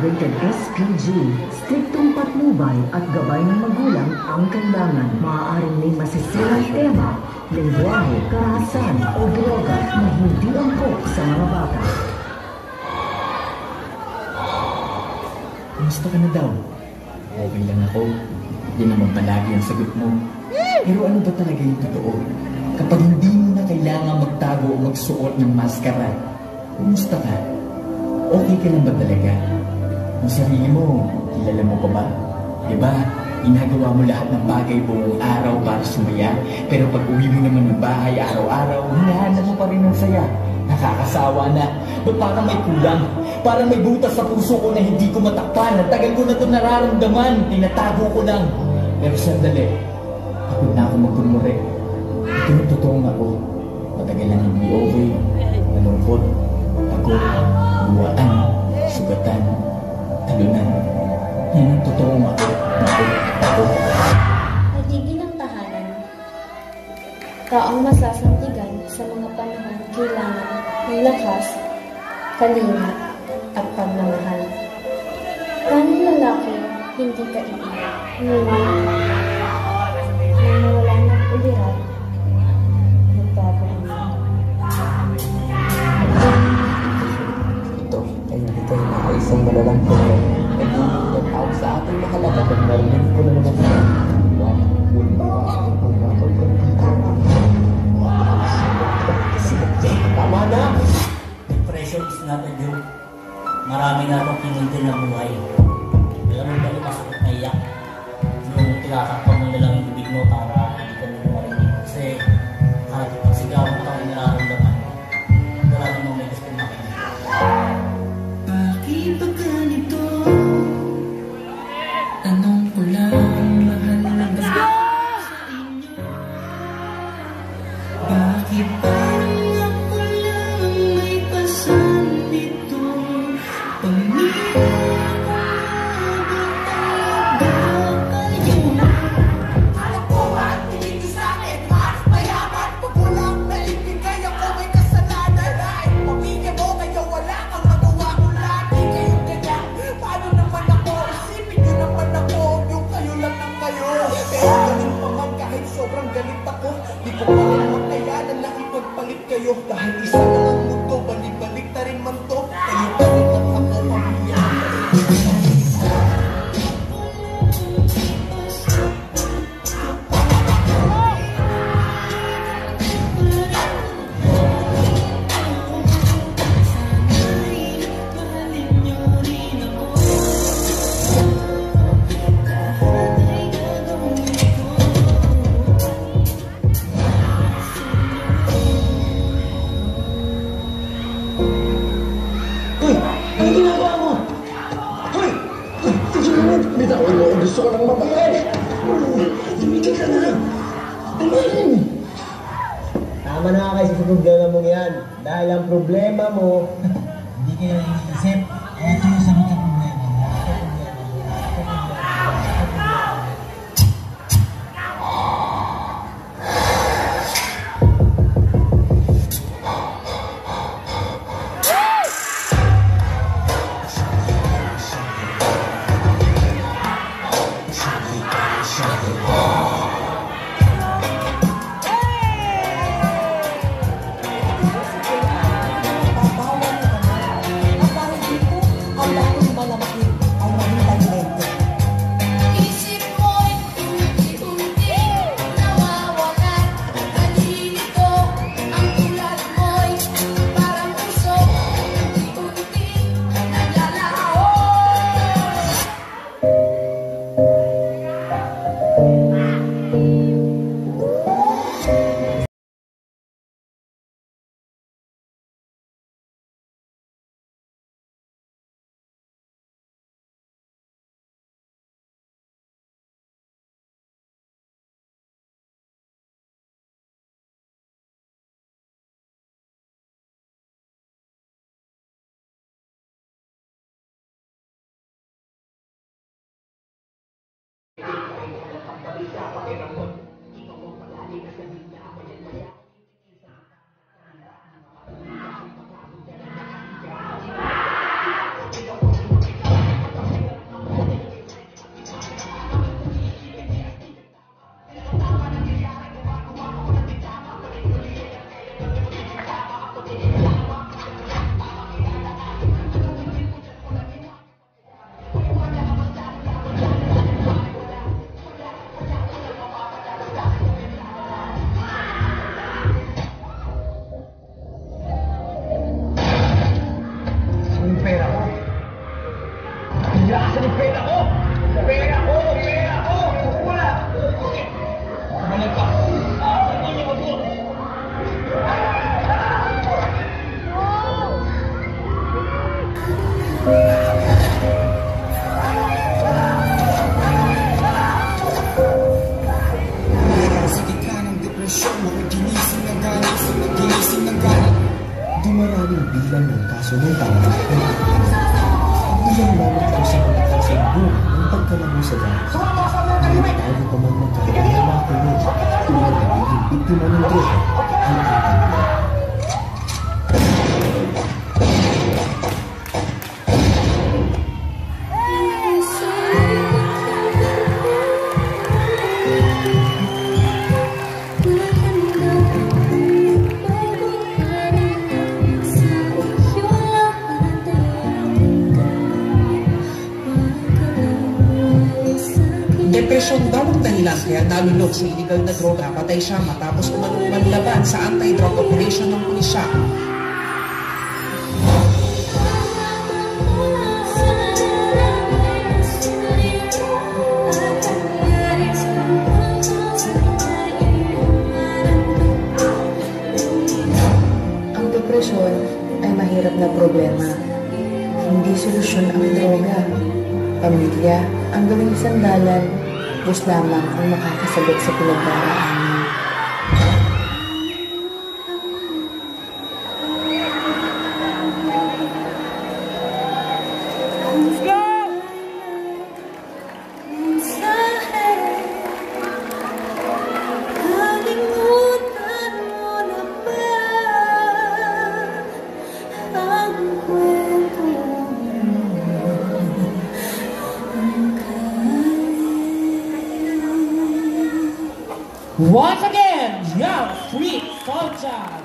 rated SPG. Striktong patnubay at gabay ng magulang ang kailangan. Maaaring may masisirang tema, lengguwahe, karahasan o droga na hindi angkop sa mga bata. Kumusta ka na daw? Okay lang ako. Yan naman palagi ang sagot mo. Pero ano ba talaga yung totoo? Kapag hindi mo na kailangan magtago o magsuot ng maskara, kumusta ka? Okay ka lang ba talaga? Kung sarili mo, kilala mo pa ba? Diba? Ginagawa mo lahat ng bagay buong araw para sumaya. Pero pag uwi mo naman ng bahay araw-araw, hinahanap mo pa rin ng saya. Nakakasawa na. Ba't parang may kulang? Parang may butas sa puso ko na hindi ko matakpan. Ang tagal ko na ito nararamdaman. Tinatago ko lang. Pero sandali, pagod na ako magkumure. Ito yung totoong ako. Matagal lang hindi okay. Malungkot, pagod, buwatan, sugatan, talunan. Yan ang totoong ako. Pagod. Nagiging ang tahanan. Taong masasantigan sa mga panahon kailangan ng lakas, kalinga, at pagmamahal. Tanging lalaki, hindi ka iiyak. Ngunit, nang mawalan ng uliran, nagbago ang Ito ay hindi kayo nakaisang malalang tulong. Nag-iingat ako sa ating mahalaga at narinig ko na naman siya. Tama na! Depression is not a joke. Marami na itong kinintin na buhay. Alam mo ba yung masakit na iyak? Yung tinakakpan mo na lang yung bibig mo para hindi ka nila marinig. Kasi kahit pagsigaw mo kami nararamdaman, wala namang may gusto makinig. Bakit ba ganito? Tanong ko lang, mahal na ba sa inyo? Bakit parang ako lang may pasan nito? Pamilya ko ba talaga kayo? Alam ko ba ang tingin sa akin? Mas mayaman pag walang naibigay ako may kasalanan. Ay, pamilya mo kayo wala kang magawa ko lagi kayo ganyan. Paano naman ako? Isipin nyo naman ako yung kayo lang ng kayo. Pero galing pa man kahit sobrang galit ako, di ko pa rin makayanan na ipagpalit kayo. Dahil isa na lang mundo, balik-balik na rin man to. Kayo pa rin at ako pamilya. Hoy! Ano ginagawa mo? Hoy! Bitawan mo, gusto ko lang mabagay. Tumigil ka na. Tumahin. Tama na kayo sa problema mong yan. Dahil ang problema mo, Hindi kayo iniisip. Ito yung sagot ng problema. Isip mo'y unti-unti nawawalan. Nalilito ang tulad mo'y parang usok. Unti-unti naglalaho. Nasaan yung pera ko? Pera ko! Pera ko! Wala! Balik ka! Ano niyo ako? Sa gitna ng depresyon, ako ginising ng gana. Di maraming bilang ng kaso ng tao. Bilang lamang ito sa mga kasagbo ng pagkalamo sa dahil. Ngunit tayo pa man magkaroon ng mga tulog tulad ng naging biktima ng droga ang ating. Depresyon daw ang dahilan kaya nalulok sa illegal na droga. Patay siya matapos manlaban sa anti-drug operation ng pulisya. Ang depresyon ay mahirap na problema. Hindi solusyon ang droga. Pamilya ang gawing sandalan, Diyos lamang ang makakasagot sa pinagdaraanan. Once again, Young Street Soldier!